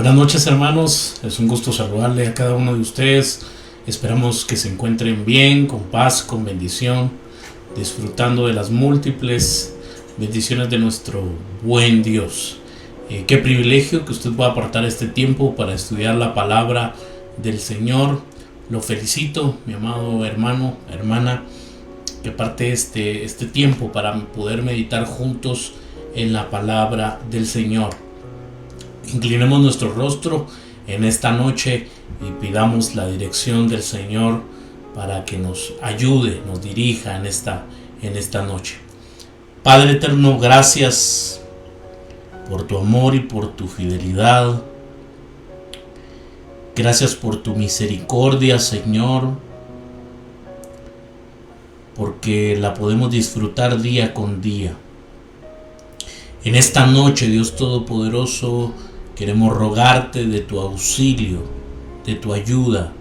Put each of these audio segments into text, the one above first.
Buenas noches, hermanos, es un gusto saludarle a cada uno de ustedes. Esperamos que se encuentren bien, con paz, con bendición, disfrutando de las múltiples bendiciones de nuestro buen Dios. Qué privilegio que usted pueda apartar este tiempo para estudiar la palabra del Señor. Lo felicito, mi amado hermano, hermana, que aparte este tiempo para poder meditar juntos en la palabra del Señor. Inclinemos nuestro rostro en esta noche y pidamos la dirección del Señor para que nos ayude, nos dirija en esta noche. Padre eterno, gracias por tu amor y por tu fidelidad. Gracias por tu misericordia, Señor, porque la podemos disfrutar día con día. En esta noche, Dios Todopoderoso, queremos rogarte de tu auxilio, de tu ayuda,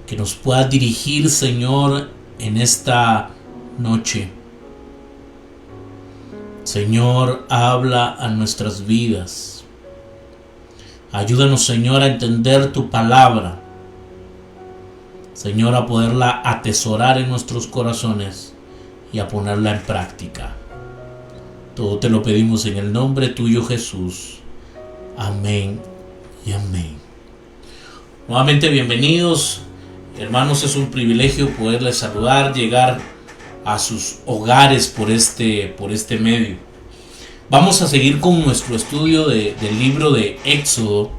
que nos puedas dirigir, Señor, en esta noche. Señor, habla a nuestras vidas. Ayúdanos, Señor, a entender tu palabra. Señor, a poderla atesorar en nuestros corazones y a ponerla en práctica. Todo te lo pedimos en el nombre tuyo, Jesús. Amén y amén. Nuevamente bienvenidos, hermanos. Es un privilegio poderles saludar, llegar a sus hogares por este medio. Vamos a seguir con nuestro estudio del libro de Éxodo.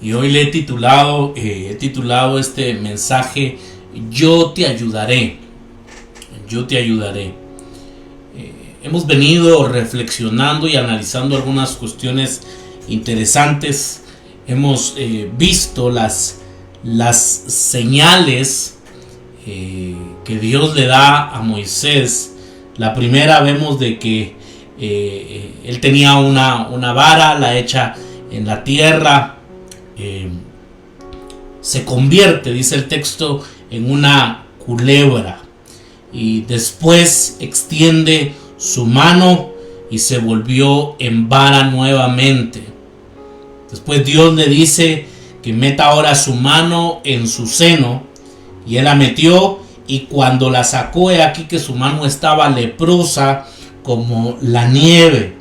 Y hoy le he titulado este mensaje: Yo te ayudaré. Yo te ayudaré. Hemos venido reflexionando y analizando algunas cuestiones interesantes. Hemos visto las señales que Dios le da a Moisés. La primera, vemos de que él tenía una vara, la echa en la tierra. Se convierte, dice el texto, en una culebra. Y después extiende su mano y se volvió en vara nuevamente. Después Dios le dice que meta ahora su mano en su seno, y él la metió, y cuando la sacó, he aquí que su mano estaba leprosa como la nieve.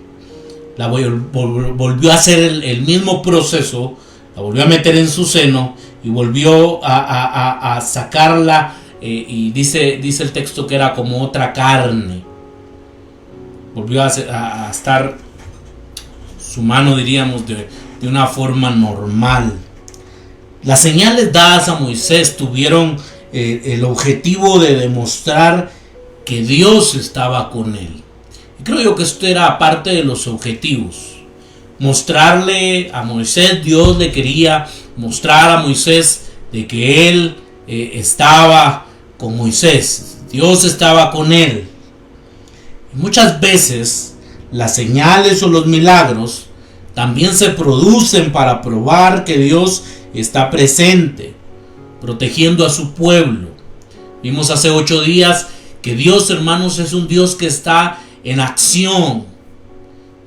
La volvió a hacer el mismo proceso, la volvió a meter en su seno y volvió a sacarla, y dice el texto que era como otra carne. Volvió a estar su mano, diríamos, de una forma normal. Las señales dadas a Moisés tuvieron el objetivo de demostrar que Dios estaba con él. Y creo yo que esto era parte de los objetivos. Mostrarle a Moisés, Dios le quería mostrar a Moisés de que él estaba con Moisés. Dios estaba con él. Muchas veces las señales o los milagros también se producen para probar que Dios está presente, protegiendo a su pueblo. Vimos hace 8 días que Dios, hermanos, es un Dios que está en acción.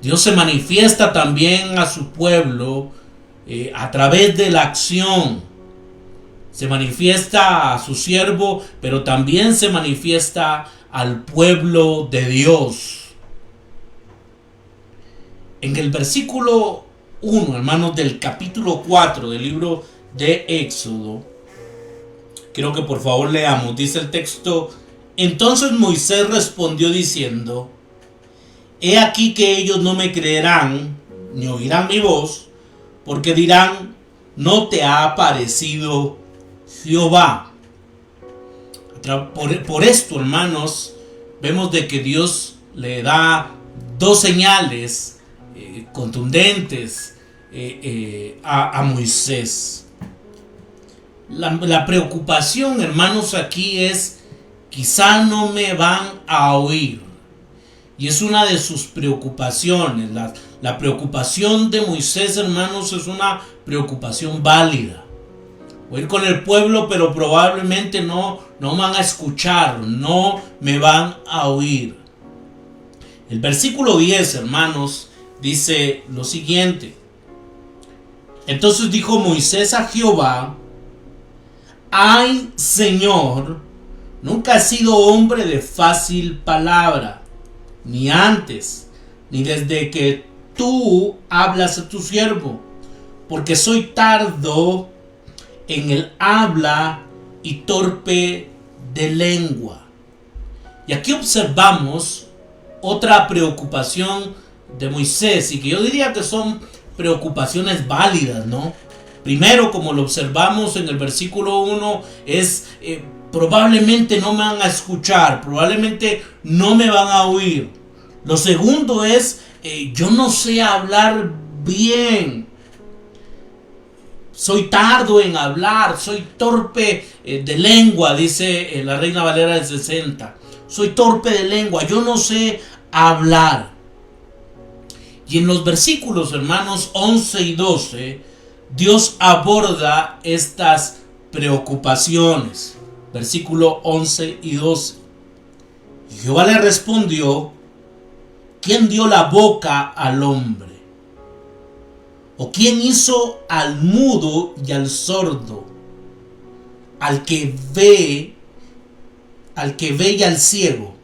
Dios se manifiesta también a su pueblo a través de la acción. Se manifiesta a su siervo, pero también se manifiesta al pueblo de Dios. En el versículo 1, hermanos, del capítulo 4 del libro de Éxodo, quiero que por favor leamos. Dice el texto: Entonces Moisés respondió diciendo: He aquí que ellos no me creerán ni oirán mi voz, porque dirán: no te ha aparecido Jehová. Por esto, hermanos, vemos de que Dios le da 2 señales contundentes a Moisés. La preocupación, hermanos, aquí es: quizá no me van a oír. Y es una de sus preocupaciones. La preocupación de Moisés, hermanos, es una preocupación válida. Voy a ir con el pueblo, pero probablemente no van a escuchar, no me van a oír. El versículo 10, hermanos, dice lo siguiente: Entonces dijo Moisés a Jehová: ay, Señor, nunca he sido hombre de fácil palabra, ni antes, ni desde que tú hablas a tu siervo, porque soy tardo en el habla y torpe de lengua. Y aquí observamos otra preocupación de Moisés, y que yo diría que son preocupaciones válidas, ¿no? Primero, como lo observamos en el versículo 1, es probablemente no me van a escuchar, probablemente no me van a oír. Lo segundo es, yo no sé hablar bien. Soy tardo en hablar, soy torpe de lengua, dice la Reina Valera del 60. Soy torpe de lengua, yo no sé hablar. Y en los versículos, hermanos, 11 y 12, Dios aborda estas preocupaciones. Versículo 11 y 12. Y Jehová le respondió: ¿quién dio la boca al hombre? ¿O quién hizo al mudo y al sordo? Al que ve y al ciego.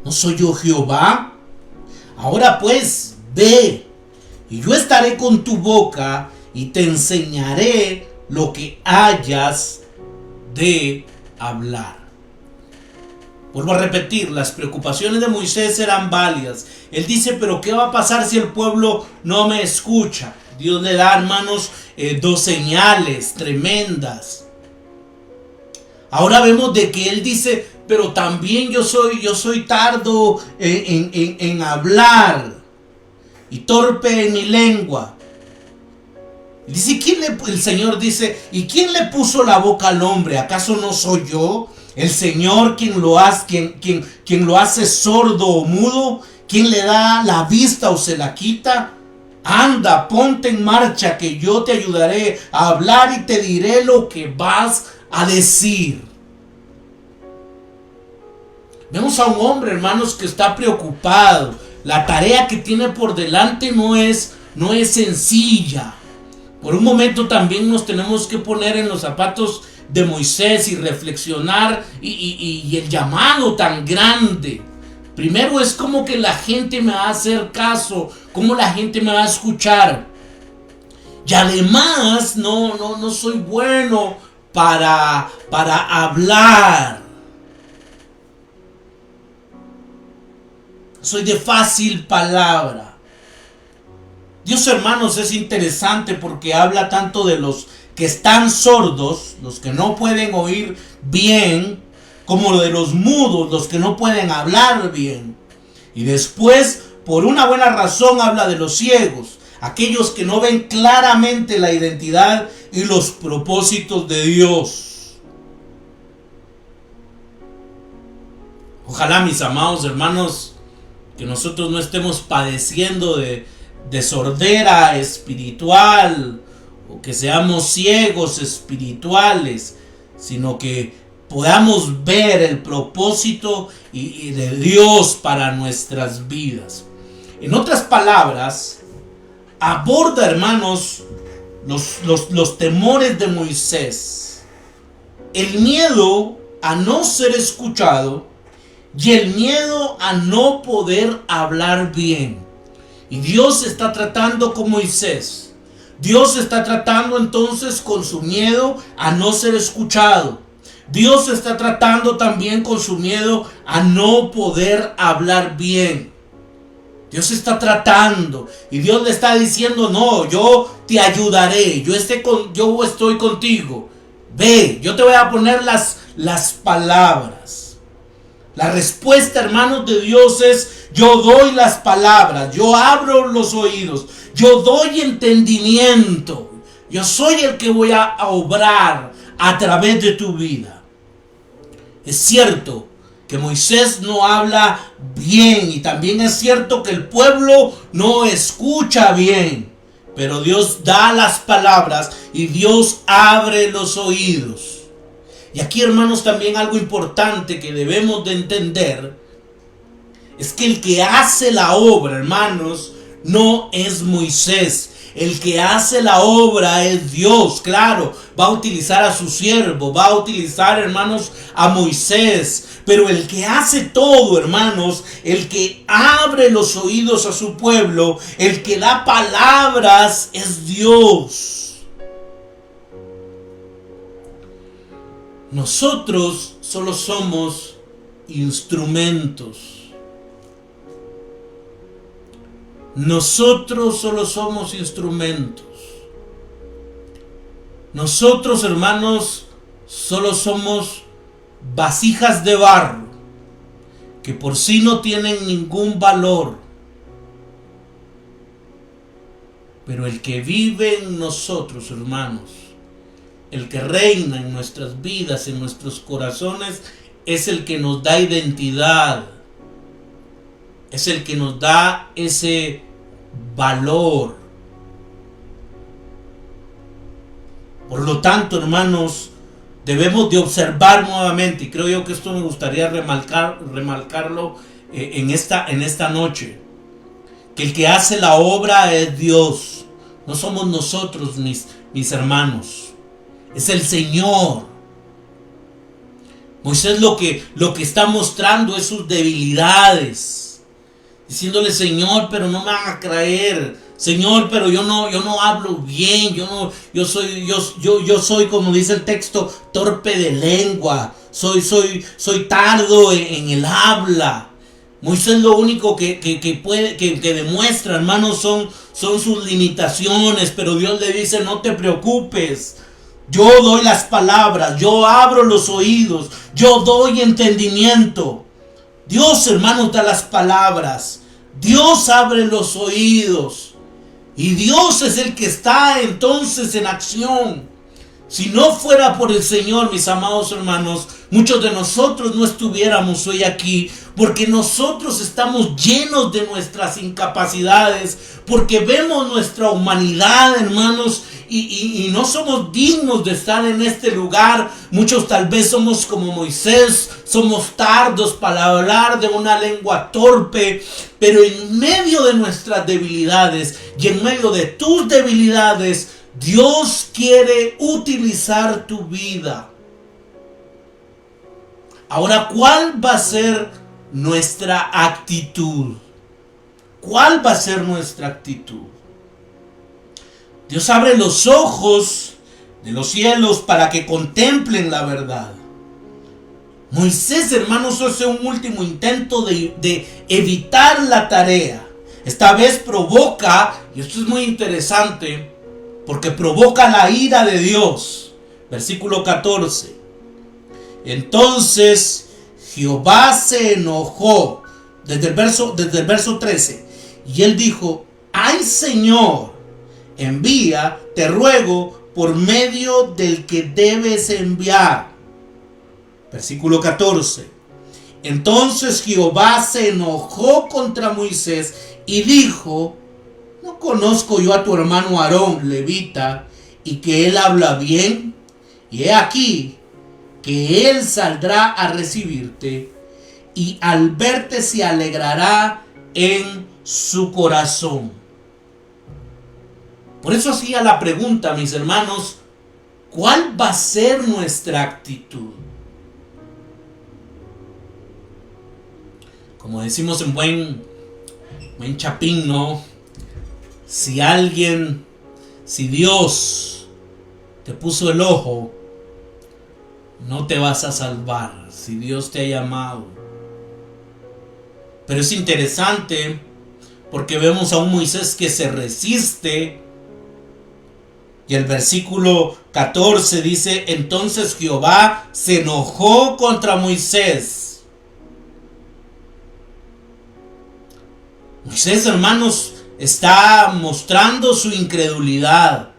¿No soy yo Jehová? Ahora pues, ve, y yo estaré con tu boca y te enseñaré lo que hayas de hablar. Vuelvo a repetir, las preocupaciones de Moisés eran válidas. Él dice: pero ¿qué va a pasar si el pueblo no me escucha? Dios le da, hermanos, dos señales tremendas. Ahora vemos de que él dice: pero también yo soy tardo en hablar y torpe en mi lengua. Dice, el Señor dice: ¿y quién le puso la boca al hombre? ¿Acaso no soy yo? El Señor quien lo hace sordo o mudo, quien le da la vista o se la quita. Anda, ponte en marcha, que yo te ayudaré a hablar y te diré lo que vas a decir. Vemos a un hombre, hermanos, que está preocupado. La tarea que tiene por delante no es sencilla. Por un momento también nos tenemos que poner en los zapatos de Moisés y reflexionar y el llamado tan grande. Primero es como que la gente me va a hacer caso, cómo la gente me va a escuchar. Y además no soy bueno para hablar. Soy de fácil palabra. Dios, hermanos, es interesante porque habla tanto de los que están sordos, los que no pueden oír bien, como de los mudos, los que no pueden hablar bien. Y después, por una buena razón, habla de los ciegos, aquellos que no ven claramente la identidad y los propósitos de Dios. Ojalá, mis amados hermanos, que nosotros no estemos padeciendo de sordera espiritual, o que seamos ciegos espirituales, sino que podamos ver el propósito y de Dios para nuestras vidas. En otras palabras, aborda, hermanos, los temores de Moisés, el miedo a no ser escuchado y el miedo a no poder hablar bien. Y Dios está tratando con Moisés. Dios está tratando entonces con su miedo a no ser escuchado. Dios está tratando también con su miedo a no poder hablar bien. Dios está tratando y Dios le está diciendo: no, yo te ayudaré, yo estoy contigo. Ve, yo te voy a poner las palabras. La respuesta, hermanos, de Dios es: yo doy las palabras, yo abro los oídos, yo doy entendimiento. Yo soy el que voy a obrar a través de tu vida. Es cierto que Moisés no habla bien y también es cierto que el pueblo no escucha bien, pero Dios da las palabras y Dios abre los oídos. Y aquí, hermanos, también algo importante que debemos de entender es que el que hace la obra, hermanos, no es Moisés. El que hace la obra es Dios, claro. Va a utilizar a su siervo, va a utilizar, hermanos, a Moisés. Pero el que hace todo, hermanos, el que abre los oídos a su pueblo, el que da palabras es Dios. Nosotros solo somos instrumentos. Nosotros solo somos instrumentos. Nosotros, hermanos, solo somos vasijas de barro que por sí no tienen ningún valor. Pero el que vive en nosotros, hermanos, el que reina en nuestras vidas, en nuestros corazones, es el que nos da identidad. Es el que nos da ese valor. Por lo tanto, hermanos, debemos de observar nuevamente, y creo yo que esto me gustaría remarcarlo en esta noche, que el que hace la obra es Dios. No somos nosotros, mis hermanos. Es el Señor. Moisés lo que está mostrando es sus debilidades, diciéndole: Señor, pero no me van a creer. Señor, pero yo no hablo bien. Yo soy, como dice el texto, torpe de lengua. Soy tardo en el habla. Moisés lo único que demuestra, hermanos, son sus limitaciones. Pero Dios le dice: no te preocupes. Yo doy las palabras, yo abro los oídos, yo doy entendimiento. Dios, hermanos, da las palabras. Dios abre los oídos. Y Dios es el que está entonces en acción. Si no fuera por el Señor, mis amados hermanos, muchos de nosotros no estuviéramos hoy aquí, porque nosotros estamos llenos de nuestras incapacidades, porque vemos nuestra humanidad, hermanos, y no somos dignos de estar en este lugar. Muchos tal vez somos como Moisés, somos tardos para hablar, de una lengua torpe, pero en medio de nuestras debilidades y en medio de tus debilidades, Dios quiere utilizar tu vida. Ahora, ¿cuál va a ser nuestra actitud? ¿Cuál va a ser nuestra actitud? Dios abre los ojos de los cielos para que contemplen la verdad. Moisés, hermanos, hace un último intento de evitar la tarea. Esta vez provoca, y esto es muy interesante, porque provoca la ira de Dios. Versículo 14. Entonces Jehová se enojó, desde el verso 13. Y él dijo: ay, Señor, envía, te ruego, por medio del que debes enviar. Versículo 14. Entonces Jehová se enojó contra Moisés y dijo: ¿no conozco yo a tu hermano Aarón, levita, y que él habla bien? Y he aquí que él saldrá a recibirte, y al verte se alegrará en su corazón. Por eso hacía la pregunta, mis hermanos: ¿cuál va a ser nuestra actitud? Como decimos en buen chapín, ¿no? Si Dios te puso el ojo, no te vas a salvar. Si Dios te ha llamado. Pero es interesante porque vemos a un Moisés que se resiste. Y el versículo 14 dice: entonces Jehová se enojó contra Moisés. Moisés, hermanos, está mostrando su incredulidad.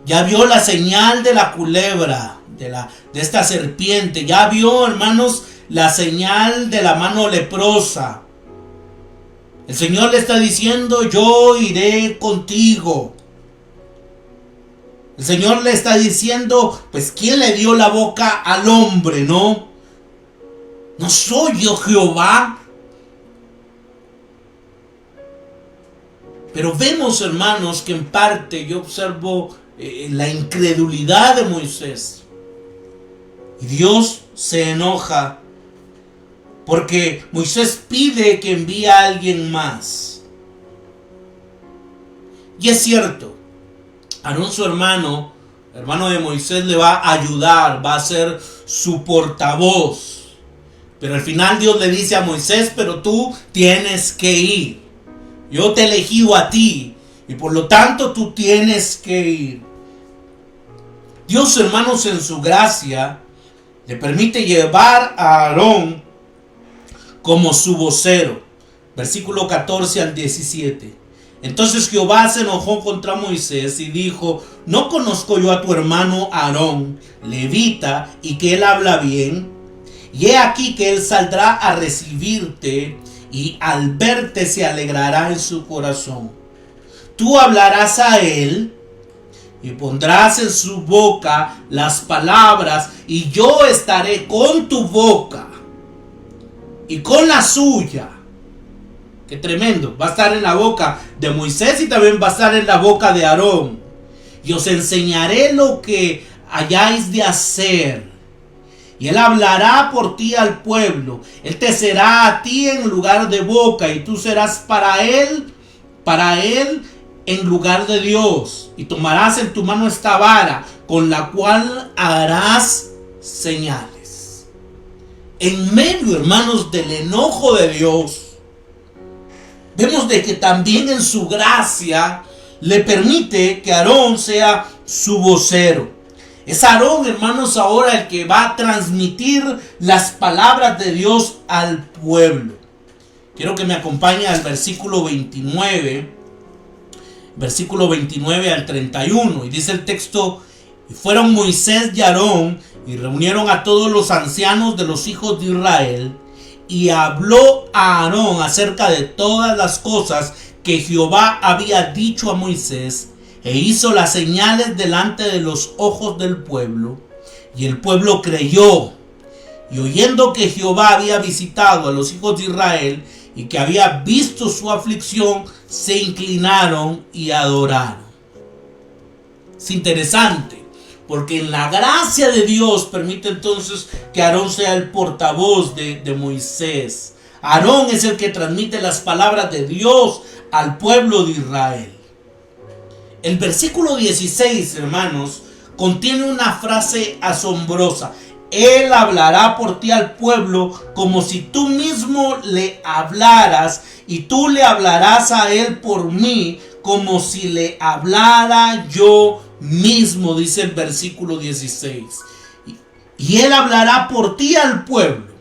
Ya vio la señal de la culebra, de esta serpiente. Ya vio, hermanos, la señal de la mano leprosa. El Señor le está diciendo: yo iré contigo. El Señor le está diciendo: pues ¿quién le dio la boca al hombre, no? ¿No soy yo Jehová? Pero vemos, hermanos, que en parte yo observo la incredulidad de Moisés. Y Dios se enoja porque Moisés pide que envíe a alguien más. Y es cierto, Aarón, su hermano de Moisés, le va a ayudar, va a ser su portavoz. Pero al final Dios le dice a Moisés: pero tú tienes que ir. Yo te he elegido a ti y por lo tanto tú tienes que ir. Dios, hermanos, en su gracia le permite llevar a Aarón como su vocero. Versículo 14 al 17. Entonces Jehová se enojó contra Moisés y dijo: ¿no conozco yo a tu hermano Aarón, levita, y que él habla bien? Y he aquí que él saldrá a recibirte, y al verte se alegrará en su corazón. Tú hablarás a él y pondrás en su boca las palabras, y yo estaré con tu boca y con la suya. Qué tremendo. Va a estar en la boca de Moisés y también va a estar en la boca de Aarón. Y os enseñaré lo que hayáis de hacer. Y él hablará por ti al pueblo. Él te será a ti en lugar de boca, y tú serás para él en lugar de Dios. Y tomarás en tu mano esta vara, con la cual harás señales. En medio, hermanos, del enojo de Dios, vemos de que también en su gracia le permite que Aarón sea su vocero. Es Aarón, hermanos, ahora el que va a transmitir las palabras de Dios al pueblo. Quiero que me acompañe al versículo 29. Versículo 29 al 31. Y dice el texto: y fueron Moisés y Aarón y reunieron a todos los ancianos de los hijos de Israel. Y habló a Aarón acerca de todas las cosas que Jehová había dicho a Moisés, e hizo las señales delante de los ojos del pueblo. Y el pueblo creyó. Y oyendo que Jehová había visitado a los hijos de Israel y que había visto su aflicción, se inclinaron y adoraron. Es interesante, porque en la gracia de Dios permite entonces que Aarón sea el portavoz de Moisés. Aarón es el que transmite las palabras de Dios al pueblo de Israel. El versículo 16, hermanos, contiene una frase asombrosa. Él hablará por ti al pueblo como si tú mismo le hablaras, y tú le hablarás a él por mí como si le hablara yo mismo, dice el versículo 16. Y él hablará por ti al pueblo.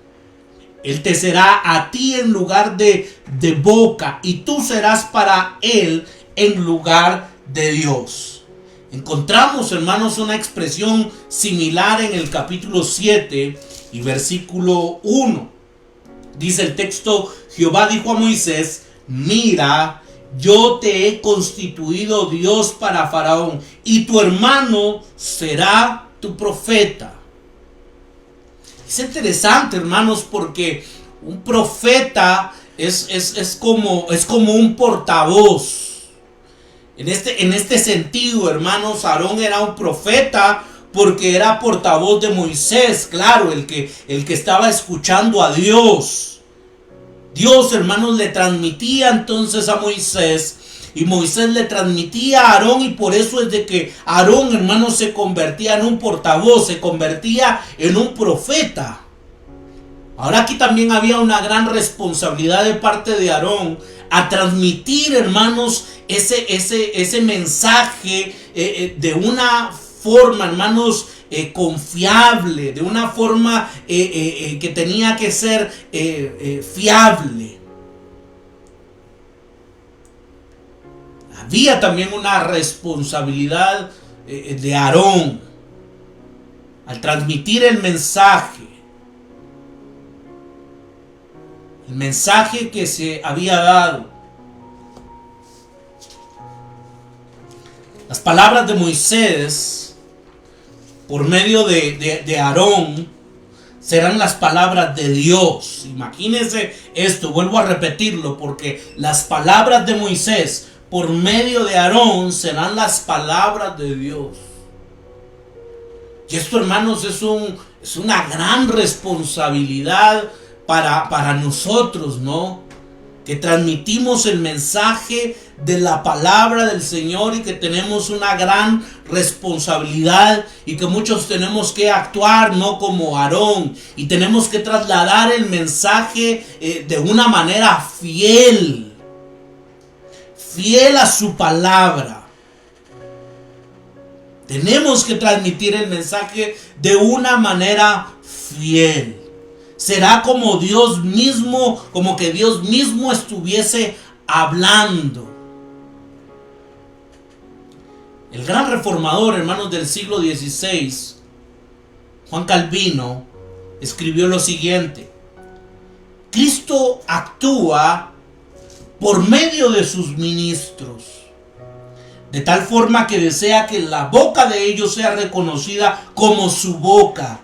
Él te será a ti en lugar de boca, y tú serás para él en lugar de Dios. Encontramos, hermanos, una expresión similar en el capítulo 7 y versículo 1. Dice el texto: Jehová dijo a Moisés: mira, yo te he constituido Dios para Faraón, y tu hermano será tu profeta. Es interesante, hermanos, porque un profeta es como un portavoz. En este sentido, hermanos, Aarón era un profeta porque era portavoz de Moisés, claro, el que estaba escuchando a Dios. Dios, hermanos, le transmitía entonces a Moisés, y Moisés le transmitía a Aarón, y por eso es de que Aarón, hermanos, se convertía en un portavoz, se convertía en un profeta. Ahora aquí también había una gran responsabilidad de parte de Aarón a transmitir, hermanos, ese mensaje de una forma, hermanos, confiable, de una forma que tenía que ser fiable. Había también una responsabilidad de Aarón al transmitir el mensaje que se había dado. Las palabras de Moisés por medio de Aarón serán las palabras de Dios. Imagínense esto, vuelvo a repetirlo, porque las palabras de Moisés por medio de Aarón serán las palabras de Dios. Y esto, hermanos, es una gran responsabilidad para nosotros, ¿no? Que transmitimos el mensaje de la palabra del Señor y que tenemos una gran responsabilidad y que muchos tenemos que actuar, ¿no? Como Aarón, y tenemos que trasladar el mensaje de una manera fiel a su palabra. Tenemos que transmitir el mensaje de una manera fiel. Será como Dios mismo, como que Dios mismo estuviese hablando. El gran reformador, hermanos, del siglo XVI, Juan Calvino, escribió lo siguiente: Cristo actúa por medio de sus ministros, de tal forma que desea que la boca de ellos sea reconocida como su boca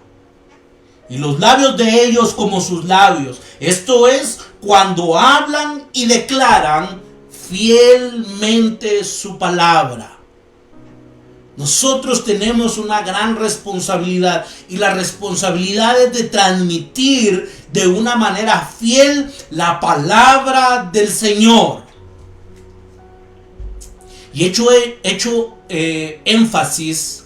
y los labios de ellos como sus labios. Esto es, cuando hablan y declaran fielmente su palabra. Nosotros tenemos una gran responsabilidad, y la responsabilidad es de transmitir de una manera fiel la palabra del Señor. Y hecho énfasis,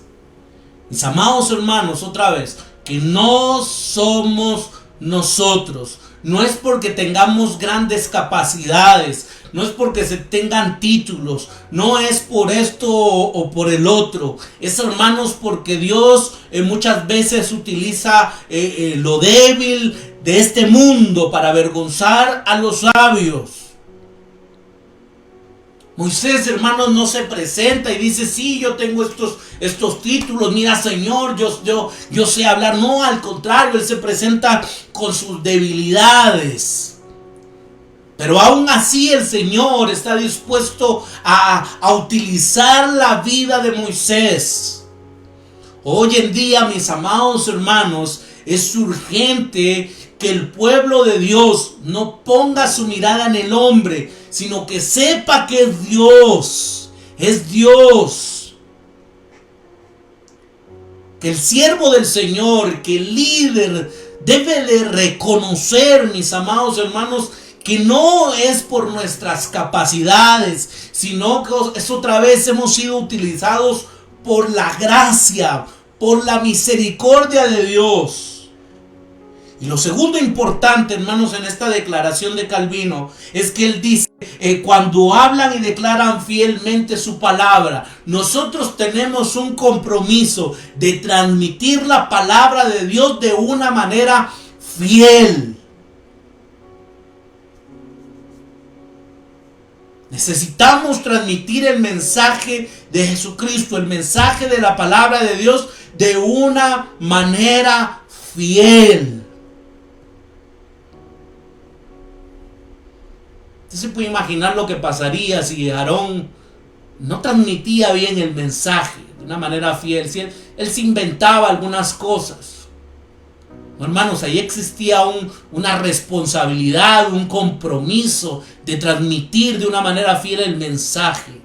mis amados hermanos, otra vez, que no somos nosotros. No es porque tengamos grandes capacidades, no es porque se tengan títulos, no es por esto o por el otro. Es, hermanos, porque Dios muchas veces utiliza lo débil de este mundo para avergonzar a los sabios. Moisés, hermanos, no se presenta y dice: sí, yo tengo estos títulos, mira, Señor, yo sé hablar. No, al contrario, él se presenta con sus debilidades. Pero aún así el Señor está dispuesto a utilizar la vida de Moisés. Hoy en día, mis amados hermanos, es urgente que el pueblo de Dios no ponga su mirada en el hombre, sino que sepa que es Dios. Es Dios. Que el siervo del Señor, que el líder, debe de reconocer, mis amados hermanos, que no es por nuestras capacidades, sino que es otra vez hemos sido utilizados por la gracia, por la misericordia de Dios. Y lo segundo importante, hermanos, en esta declaración de Calvino, es que él dice, cuando hablan y declaran fielmente su palabra, nosotros tenemos un compromiso de transmitir la palabra de Dios de una manera fiel. Necesitamos transmitir el mensaje de Jesucristo, el mensaje de la palabra de Dios de una manera fiel. Usted se puede imaginar lo que pasaría si Aarón no transmitía bien el mensaje de una manera fiel. Si él se inventaba algunas cosas. Hermanos, ahí existía una responsabilidad, un compromiso de transmitir de una manera fiel el mensaje.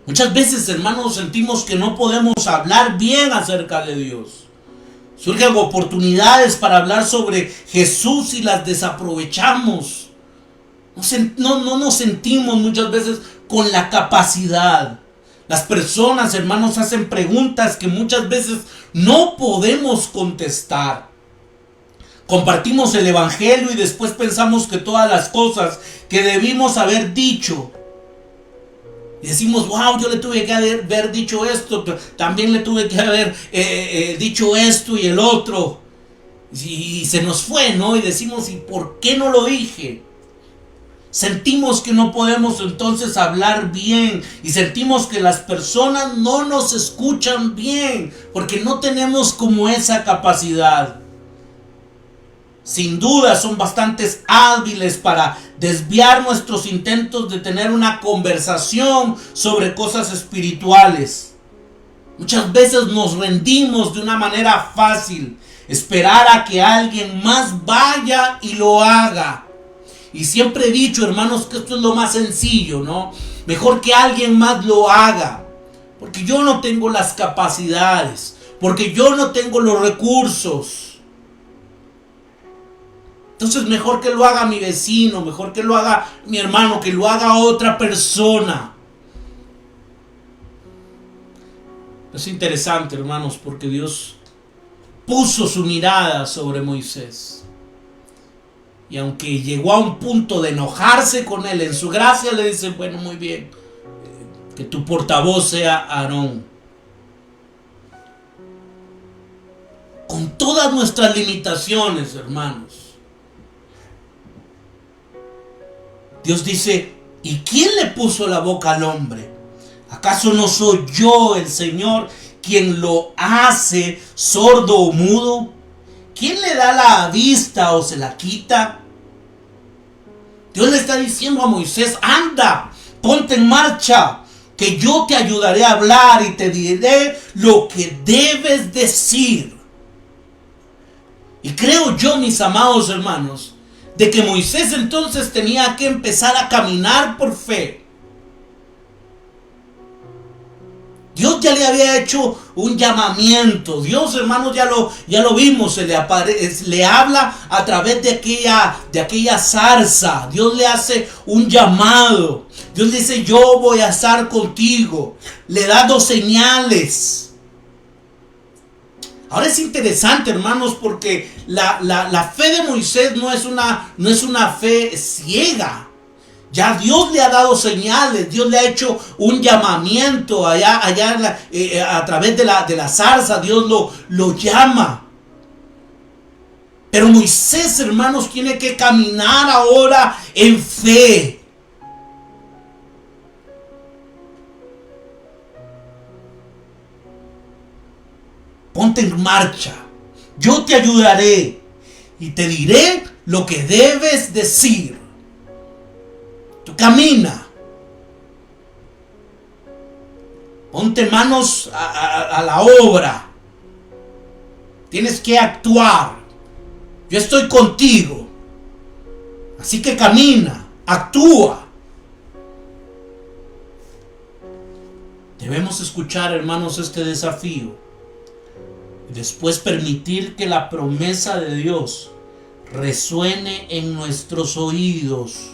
Muchas veces, hermanos, sentimos que no podemos hablar bien acerca de Dios. Surgen oportunidades para hablar sobre Jesús y las desaprovechamos. No nos sentimos muchas veces con la capacidad. Las personas, hermanos, hacen preguntas que muchas veces no podemos contestar. Compartimos el evangelio y después pensamos que todas las cosas que debimos haber dicho, y decimos: wow, yo le tuve que haber dicho esto, también le tuve que haber dicho esto y el otro, y se nos fue, ¿no? Y decimos: ¿y por qué no lo dije? Sentimos que no podemos entonces hablar bien, y sentimos que las personas no nos escuchan bien porque no tenemos como esa capacidad. Sin duda son bastante hábiles para desviar nuestros intentos de tener una conversación sobre cosas espirituales. Muchas veces nos rendimos de una manera fácil, esperar a que alguien más vaya y lo haga. Y siempre he dicho, hermanos, que esto es lo más sencillo, ¿no? Mejor que alguien más lo haga. Porque yo no tengo las capacidades. Porque yo no tengo los recursos. Entonces mejor que lo haga mi vecino, mejor que lo haga mi hermano, que lo haga otra persona. Es interesante, hermanos, porque Dios puso su mirada sobre Moisés. Y aunque llegó a un punto de enojarse con él, en su gracia le dice, bueno, muy bien, que tu portavoz sea Aarón. Con todas nuestras limitaciones, hermanos, Dios dice, ¿y quién le puso la boca al hombre? ¿Acaso no soy yo, el Señor, quien lo hace sordo o mudo? ¿Quién le da la vista o se la quita? Dios le está diciendo a Moisés, anda, ponte en marcha, que yo te ayudaré a hablar y te diré lo que debes decir. Y creo yo, mis amados hermanos, de que Moisés entonces tenía que empezar a caminar por fe. Dios ya le había hecho un llamamiento. Dios, hermanos, ya lo vimos. Le habla a través de aquella zarza. Dios le hace un llamado. Dios dice, yo voy a estar contigo. Le da 2 señales. Ahora es interesante, hermanos, porque la fe de Moisés no es una fe ciega. Ya Dios le ha dado señales, Dios le ha hecho un llamamiento allá a través de la zarza, Dios lo llama. Pero Moisés, hermanos, tiene que caminar ahora en fe. Ponte en marcha, yo te ayudaré y te diré lo que debes decir. Tú camina. Ponte manos a la obra. Tienes que actuar. Yo estoy contigo. Así que camina, actúa. Debemos escuchar, hermanos, este desafío. Y después permitir que la promesa de Dios resuene en nuestros oídos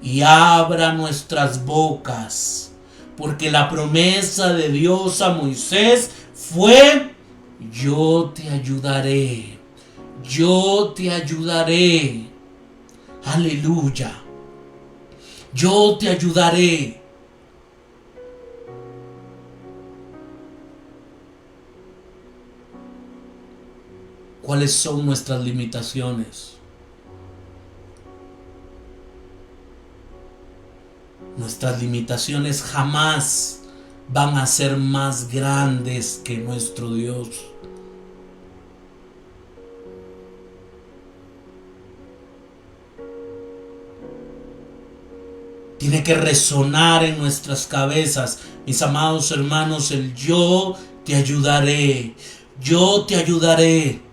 y abra nuestras bocas, porque la promesa de Dios a Moisés fue: yo te ayudaré, yo te ayudaré. Aleluya, yo te ayudaré. ¿Cuáles son nuestras limitaciones? Nuestras limitaciones jamás van a ser más grandes que nuestro Dios. Tiene que resonar en nuestras cabezas, mis amados hermanos, el yo te ayudaré, yo te ayudaré.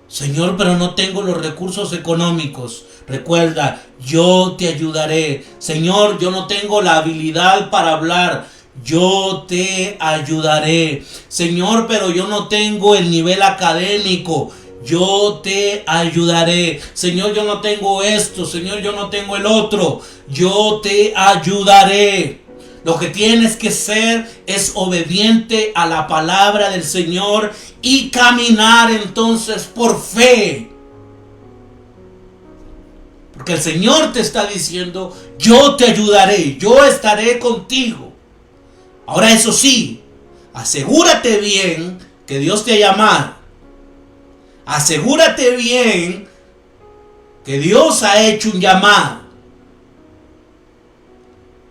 Señor, pero no tengo los recursos económicos. Recuerda, yo te ayudaré. Señor, yo no tengo la habilidad para hablar. Yo te ayudaré. Señor, pero yo no tengo el nivel académico. Yo te ayudaré. Señor, yo no tengo esto. Señor, yo no tengo el otro. Yo te ayudaré. Lo que tienes que ser es obediente a la palabra del Señor y caminar entonces por fe. Porque el Señor te está diciendo, yo te ayudaré, yo estaré contigo. Ahora eso sí, asegúrate bien que Dios te ha llamado. Asegúrate bien que Dios ha hecho un llamado.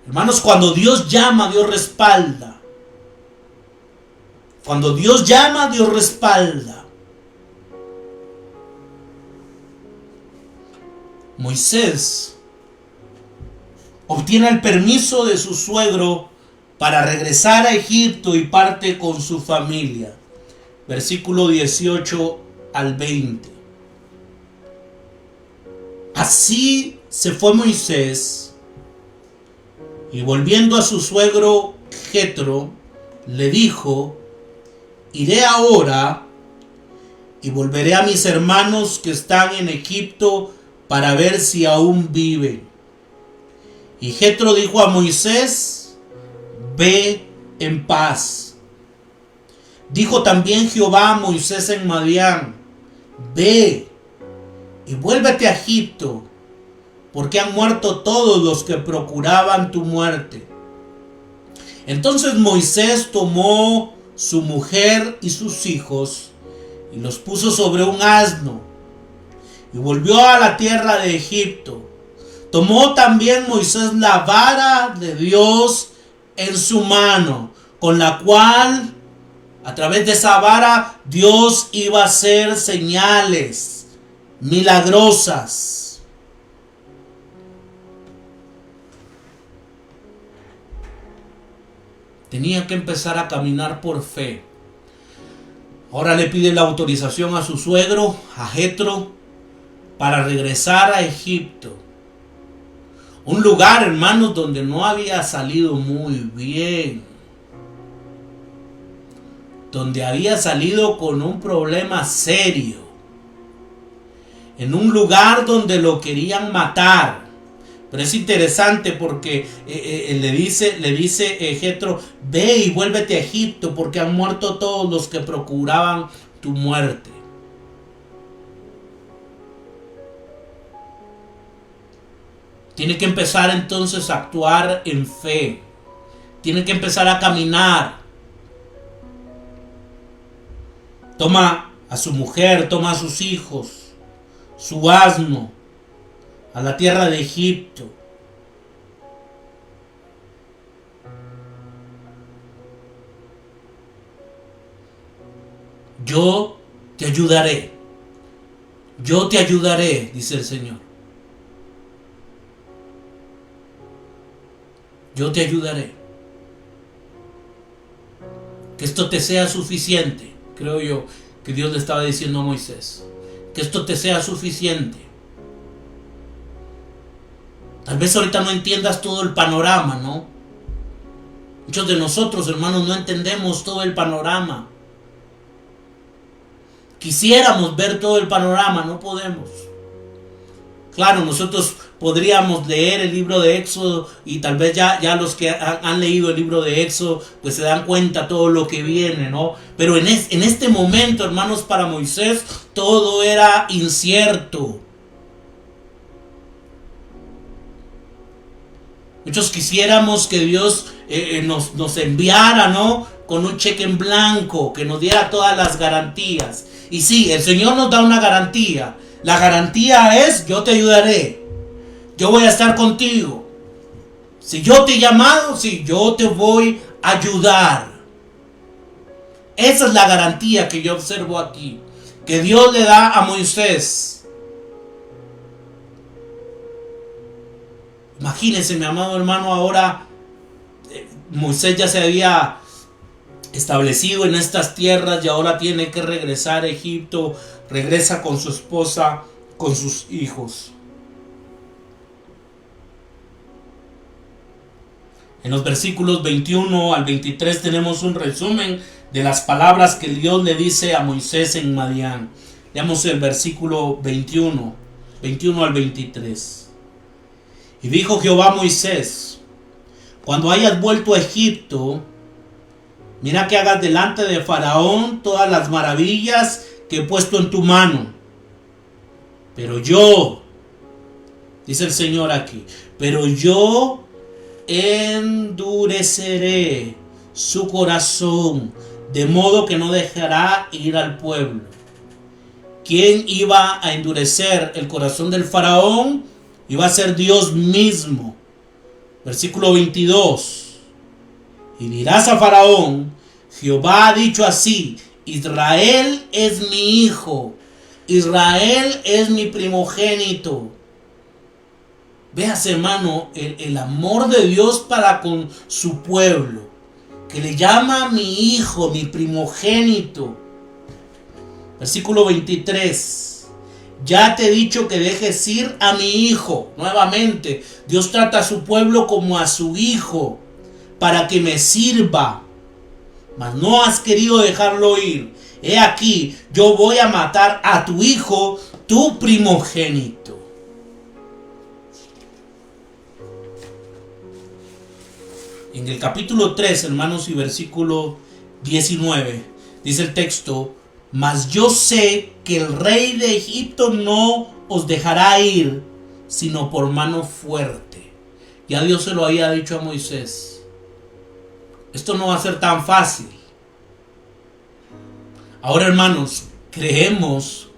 Hermanos, cuando Dios llama, Dios respalda. Cuando Dios llama, Dios respalda. Moisés obtiene el permiso de su suegro para regresar a Egipto y parte con su familia. Versículo 18 al 20. Así se fue Moisés, y volviendo a su suegro Jetro, le dijo: iré ahora y volveré a mis hermanos que están en Egipto para ver si aún viven. Y Jetro dijo a Moisés: ve en paz. Dijo también Jehová a Moisés en Madián: ve y vuélvete a Egipto, porque han muerto todos los que procuraban tu muerte. Entonces Moisés tomó su mujer y sus hijos y los puso sobre un asno y volvió a la tierra de Egipto. Tomó también Moisés la vara de Dios en su mano, con la cual, a través de esa vara, Dios iba a hacer señales milagrosas. Tenía que empezar a caminar por fe. Ahora le pide la autorización a su suegro, a Jetro, para regresar a Egipto. Un lugar, hermanos, donde no había salido muy bien. Donde había salido con un problema serio. En un lugar donde lo querían matar. Pero es interesante porque le dice Jetro: ve y vuélvete a Egipto, porque han muerto todos los que procuraban tu muerte. Tiene que empezar entonces a actuar en fe. Tiene que empezar a caminar. Toma a su mujer, toma a sus hijos, su asno, a la tierra de Egipto. Yo te ayudaré. Yo te ayudaré, dice el Señor. Yo te ayudaré. Que esto te sea suficiente. Creo yo que Dios le estaba diciendo a Moisés. Que esto te sea suficiente. Tal vez ahorita no entiendas todo el panorama, ¿no? Muchos de nosotros, hermanos, no entendemos todo el panorama. Quisiéramos ver todo el panorama, no podemos. Claro, nosotros podríamos leer el libro de Éxodo y tal vez ya los que han leído el libro de Éxodo pues se dan cuenta todo lo que viene, ¿no? Pero en este momento, hermanos, para Moisés todo era incierto. Muchos quisiéramos que Dios nos enviara, ¿no?, con un cheque en blanco, que nos diera todas las garantías. Y sí, el Señor nos da una garantía. La garantía es: yo te ayudaré. Yo voy a estar contigo. Si yo te he llamado, sí, yo te voy a ayudar. Esa es la garantía que yo observo aquí, que Dios le da a Moisés. Imagínense, mi amado hermano, ahora Moisés ya se había establecido en estas tierras y ahora tiene que regresar a Egipto. Regresa con su esposa, con sus hijos. En los versículos 21 al 23 tenemos un resumen de las palabras que Dios le dice a Moisés en Madián. Leamos el versículo 21 al 23. Y dijo Jehová a Moisés: cuando hayas vuelto a Egipto, mira que hagas delante de Faraón todas las maravillas que he puesto en tu mano. Pero yo, dice el Señor aquí, pero yo endureceré su corazón, de modo que no dejará ir al pueblo. ¿Quién iba a endurecer el corazón del Faraón? Iba a ser Dios mismo. Versículo 22. Y dirás a Faraón: Jehová ha dicho así: Israel es mi hijo, Israel es mi primogénito. Veas, hermano, el amor de Dios para con su pueblo, que le llama mi hijo, mi primogénito. Versículo 23. ya te he dicho que dejes ir a mi hijo. Nuevamente, Dios trata a su pueblo como a su hijo, para que me sirva. Mas no has querido dejarlo ir. He aquí, yo voy a matar a tu hijo, tu primogénito. En el capítulo 3, hermanos, y versículo 19, dice el texto: mas yo sé que el rey de Egipto no os dejará ir, sino por mano fuerte. Ya Dios se lo había dicho a Moisés. Esto no va a ser tan fácil. Ahora, hermanos, creemos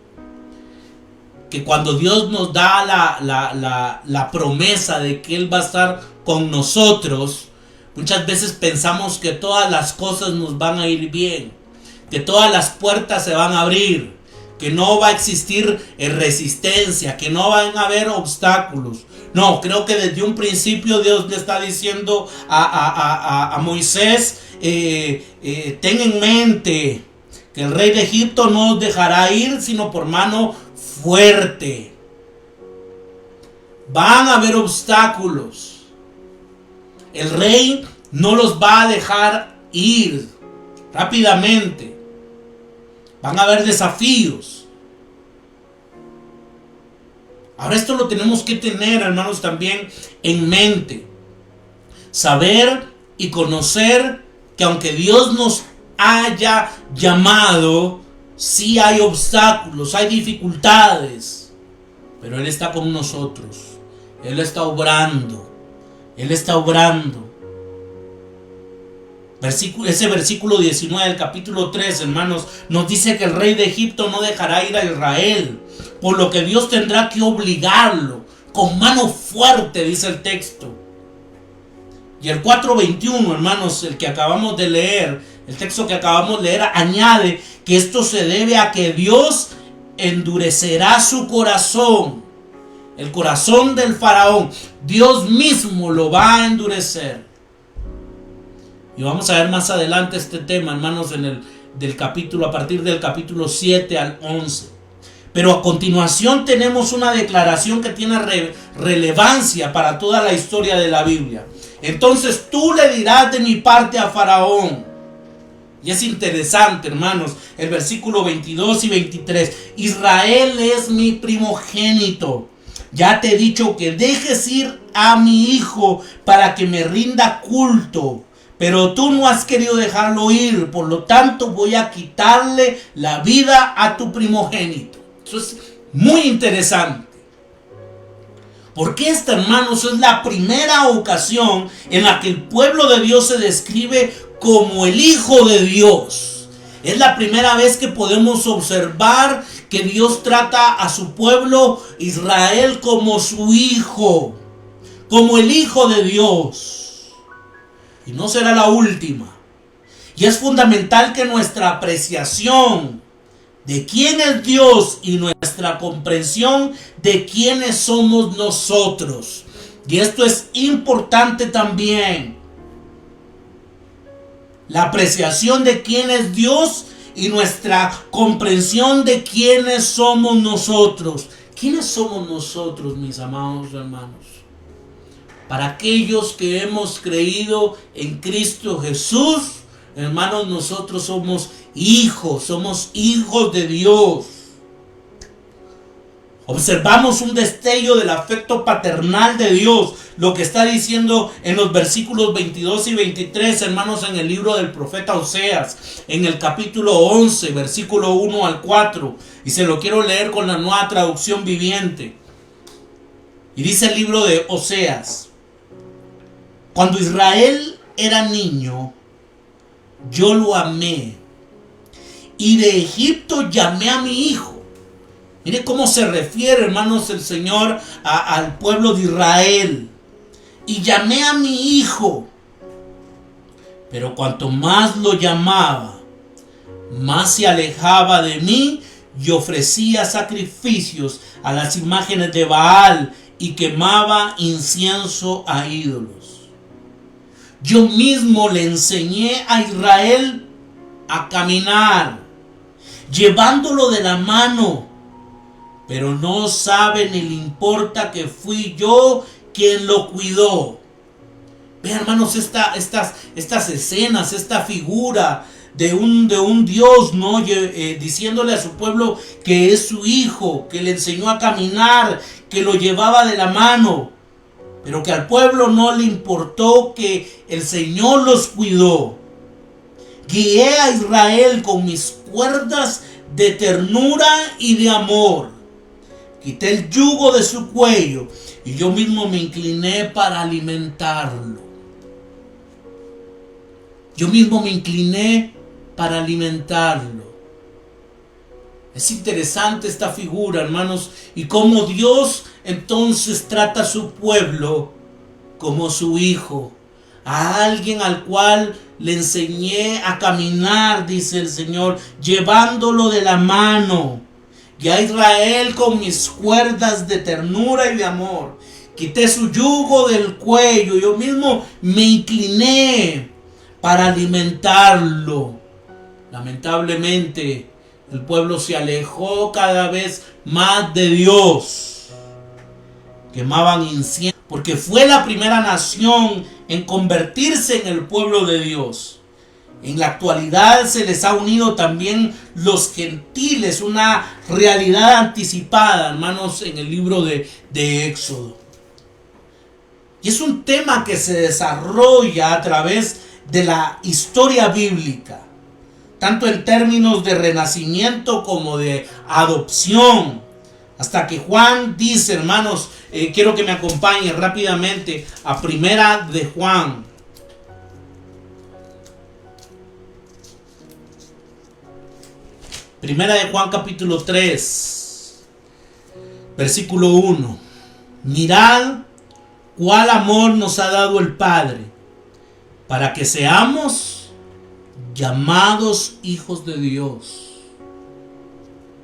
que cuando Dios nos da la promesa de que Él va a estar con nosotros, muchas veces pensamos que todas las cosas nos van a ir bien, que todas las puertas se van a abrir, que no va a existir resistencia, que no van a haber obstáculos. No, creo que desde un principio Dios le está diciendo a Moisés, ten en mente que el rey de Egipto no os dejará ir sino por mano fuerte. Van a haber obstáculos. El rey no los va a dejar ir rápidamente. Van a haber desafíos. Ahora esto lo tenemos que tener, hermanos, también en mente. Saber y conocer que aunque Dios nos haya llamado, sí hay obstáculos, hay dificultades, pero Él está con nosotros. Él está obrando. Él está obrando. Ese versículo 19 del capítulo 3, hermanos, nos dice que el rey de Egipto no dejará ir a Israel, por lo que Dios tendrá que obligarlo con mano fuerte, dice el texto. Y el 4:21, hermanos, el que acabamos de leer, el texto que acabamos de leer, añade que esto se debe a que Dios endurecerá su corazón, el corazón del faraón. Dios mismo lo va a endurecer. Y vamos a ver más adelante este tema, hermanos, del capítulo, a partir del capítulo 7 al 11. Pero a continuación tenemos una declaración que tiene relevancia para toda la historia de la Biblia. Entonces tú le dirás de mi parte a Faraón. Y es interesante, hermanos, el versículo 22 y 23. Israel es mi primogénito. Ya te he dicho que dejes ir a mi hijo para que me rinda culto. Pero tú no has querido dejarlo ir, por lo tanto voy a quitarle la vida a tu primogénito. Eso es muy interesante. Porque esta, hermanos, es la primera ocasión en la que el pueblo de Dios se describe como el Hijo de Dios. Es la primera vez que podemos observar que Dios trata a su pueblo Israel como su hijo, como el Hijo de Dios. Y no será la última. Y es fundamental que nuestra apreciación de quién es Dios y nuestra comprensión de quiénes somos nosotros. Y esto es importante también. La apreciación de quién es Dios y nuestra comprensión de quiénes somos nosotros. ¿Quiénes somos nosotros, mis amados hermanos? Para aquellos que hemos creído en Cristo Jesús, hermanos, nosotros somos hijos de Dios. Observamos un destello del afecto paternal de Dios, lo que está diciendo en los versículos 22 y 23, hermanos, en el libro del profeta Oseas, en el capítulo 11, versículo 1 al 4, y se lo quiero leer con la Nueva Traducción Viviente. Y dice el libro de Oseas: cuando Israel era niño, yo lo amé, y de Egipto llamé a mi hijo. Mire cómo se refiere, hermanos, el Señor al pueblo de Israel. Y llamé a mi hijo. Pero cuanto más lo llamaba, más se alejaba de mí y ofrecía sacrificios a las imágenes de Baal y quemaba incienso a ídolos. Yo mismo le enseñé a Israel a caminar, llevándolo de la mano, pero no sabe ni le importa que fui yo quien lo cuidó. Vean, hermanos, estas escenas, esta figura de un Dios, ¿no? Diciéndole a su pueblo que es su hijo, que le enseñó a caminar, que lo llevaba de la mano, pero que al pueblo no le importó, que el Señor los cuidó. Guié a Israel con mis cuerdas de ternura y de amor. Quité el yugo de su cuello y yo mismo me incliné para alimentarlo. Yo mismo me incliné para alimentarlo. Es interesante esta figura, hermanos, y cómo Dios entonces trata a su pueblo como su hijo, a alguien al cual le enseñé a caminar, dice el Señor, llevándolo de la mano. Y a Israel con mis cuerdas de ternura y de amor. Quité su yugo del cuello, yo mismo me incliné para alimentarlo. Lamentablemente, el pueblo se alejó cada vez más de Dios. Quemaban incienso, porque fue la primera nación en convertirse en el pueblo de Dios. En la actualidad se les ha unido también los gentiles, una realidad anticipada, hermanos, en el libro de Éxodo. Y es un tema que se desarrolla a través de la historia bíblica, tanto en términos de renacimiento como de adopción, hasta que Juan dice, hermanos, quiero que me acompañen rápidamente a Primera de Juan. Primera de Juan capítulo 3, versículo 1. Mirad cuál amor nos ha dado el Padre, para que seamos llamados hijos de Dios.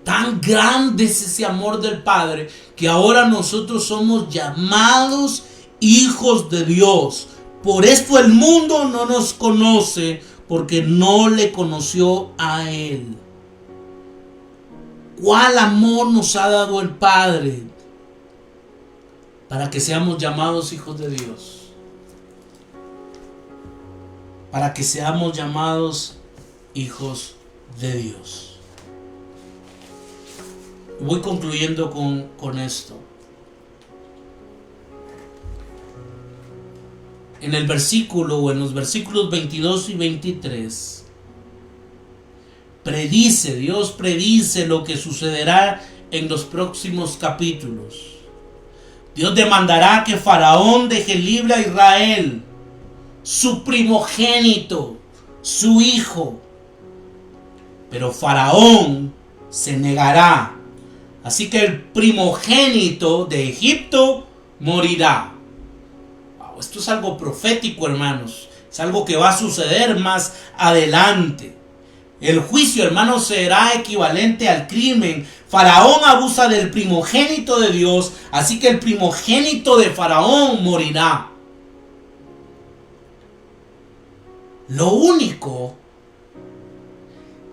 Tan grande es ese amor del Padre que ahora nosotros somos llamados hijos de Dios. Por esto el mundo no nos conoce, porque no le conoció a Él. ¿Cuál amor nos ha dado el Padre para que seamos llamados hijos de Dios? Para que seamos llamados hijos de Dios. Voy concluyendo con esto. En el versículo o en los versículos 22 y 23 Dios predice lo que sucederá en los próximos capítulos. Dios demandará que Faraón deje libre a Israel, su primogénito, su hijo. Pero Faraón se negará. Así que el primogénito de Egipto morirá. Wow, esto es algo profético, hermanos. Es algo que va a suceder más adelante. El juicio, hermanos, será equivalente al crimen. Faraón abusa del primogénito de Dios, así que el primogénito de Faraón morirá. Lo único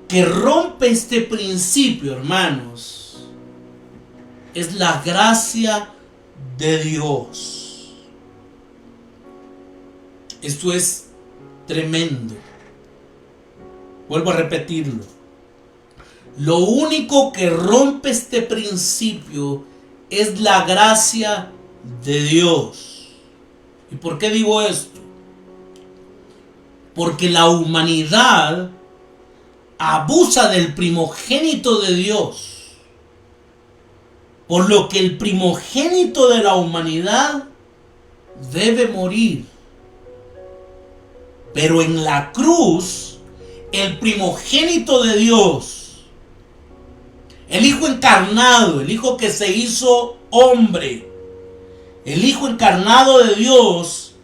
que rompe este principio, hermanos, es la gracia de Dios. Esto es tremendo. Vuelvo a repetirlo. Lo único que rompe este principio es la gracia de Dios. ¿Y por qué digo esto? Porque la humanidad abusa del primogénito de Dios. Por lo que el primogénito de la humanidad debe morir. Pero en la cruz, el primogénito de Dios, el Hijo encarnado, el Hijo que se hizo hombre, el Hijo encarnado de Dios,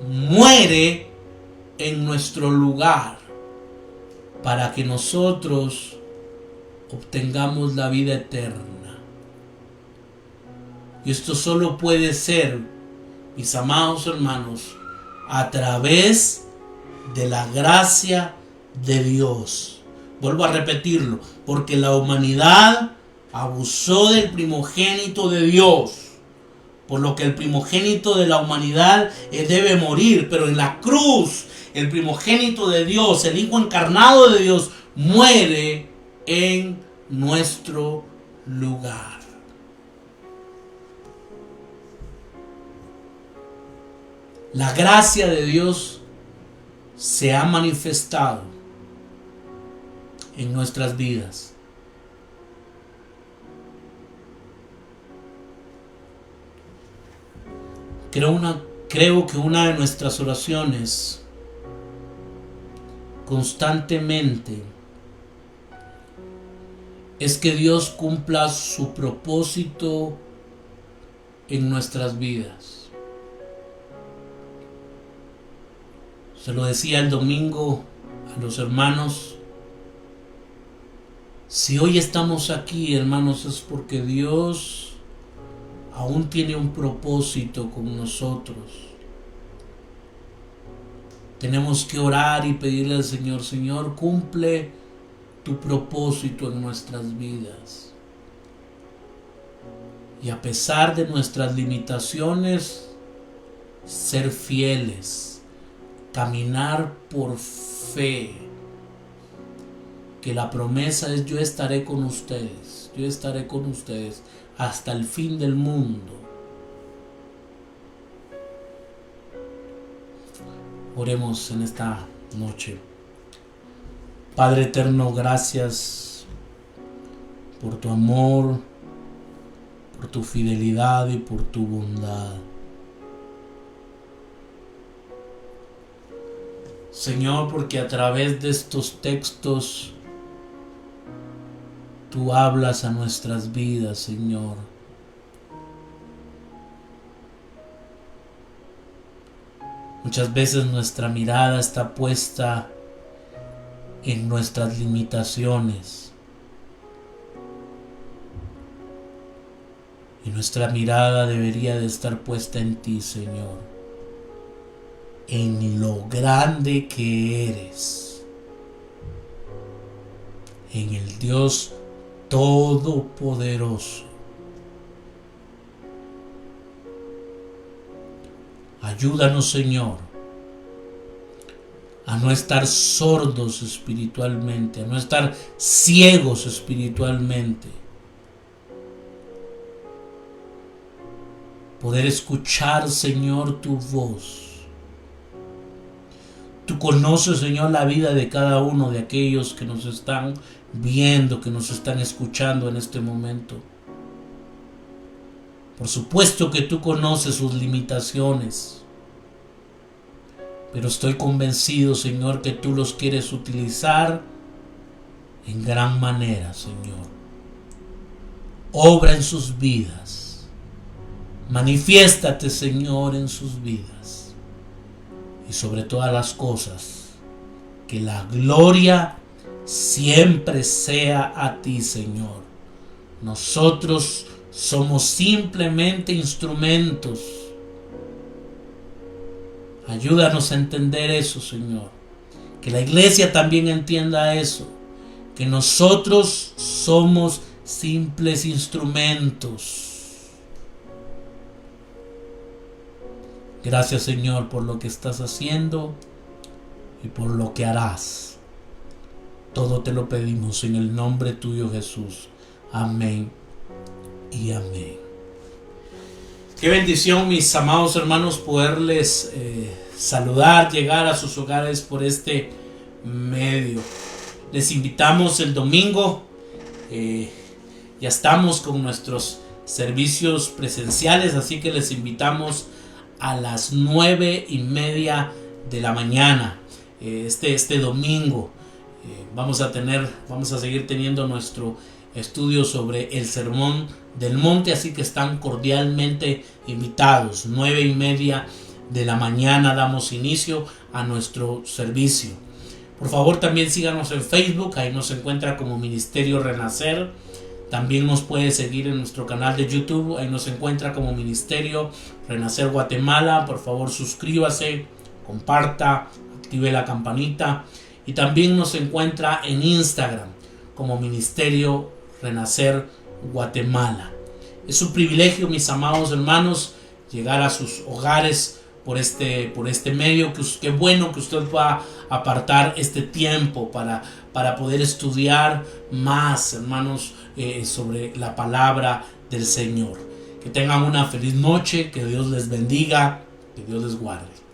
muere en nuestro lugar para que nosotros obtengamos la vida eterna. Y esto solo puede ser, mis amados hermanos, a través de la gracia de Dios. Vuelvo a repetirlo, porque la humanidad abusó del primogénito de Dios, por lo que el primogénito de la humanidad debe morir. Pero en la cruz, el primogénito de Dios, el Hijo encarnado de Dios, muere en nuestro lugar. La gracia de Dios se ha manifestado en nuestras vidas. Creo que una de nuestras oraciones constantemente es que Dios cumpla su propósito en nuestras vidas. Se lo decía el domingo a los hermanos. Si hoy estamos aquí, hermanos, es porque Dios aún tiene un propósito con nosotros. Tenemos que orar y pedirle al Señor: Señor, cumple tu propósito en nuestras vidas. Y a pesar de nuestras limitaciones, ser fieles, caminar por fe, que la promesa es: yo estaré con ustedes hasta el fin del mundo. Oremos en esta noche. Padre eterno, gracias por tu amor, por tu fidelidad y por tu bondad. Señor, porque a través de estos textos tú hablas a nuestras vidas, Señor. Muchas veces nuestra mirada está puesta en nuestras limitaciones. Y nuestra mirada debería de estar puesta en ti, Señor. En lo grande que eres. En el Dios Todopoderoso. Ayúdanos, Señor, a no estar sordos espiritualmente, a no estar ciegos espiritualmente. Poder escuchar, Señor, tu voz. Tú conoces, Señor, la vida de cada uno de aquellos que nos están viendo, que nos están escuchando en este momento. Por supuesto que tú conoces sus limitaciones, pero estoy convencido, Señor, que tú los quieres utilizar en gran manera, Señor. Obra en sus vidas. Manifiéstate, Señor, en sus vidas. Y sobre todas las cosas, que la gloria siempre sea a ti, Señor. Nosotros somos simplemente instrumentos. Ayúdanos a entender eso, Señor. Que la iglesia también entienda eso. Que nosotros somos simples instrumentos. Gracias, Señor, por lo que estás haciendo y por lo que harás. Todo te lo pedimos en el nombre tuyo, Jesús. Amén y amén. Qué bendición, mis amados hermanos, poderles saludar, llegar a sus hogares por este medio. Les invitamos el domingo. Ya estamos con nuestros servicios presenciales, así que les invitamos a las 9:30 de la mañana. Este domingo vamos a seguir teniendo nuestro estudio sobre el Sermón del Monte, así que están cordialmente invitados. 9:30 de la mañana damos inicio a nuestro servicio. Por favor, también síganos en Facebook, ahí nos encuentra como Ministerio Renacer. También nos puede seguir en nuestro canal de YouTube, ahí nos encuentra como Ministerio Renacer Guatemala. Por favor, suscríbase, comparta, active la campanita. Y también nos encuentra en Instagram como Ministerio Renacer Guatemala. Es un privilegio, mis amados hermanos, llegar a sus hogares por este medio. Qué bueno que usted pueda apartar este tiempo para poder estudiar más, hermanos, sobre la palabra del Señor. Que tengan una feliz noche, que Dios les bendiga, que Dios les guarde.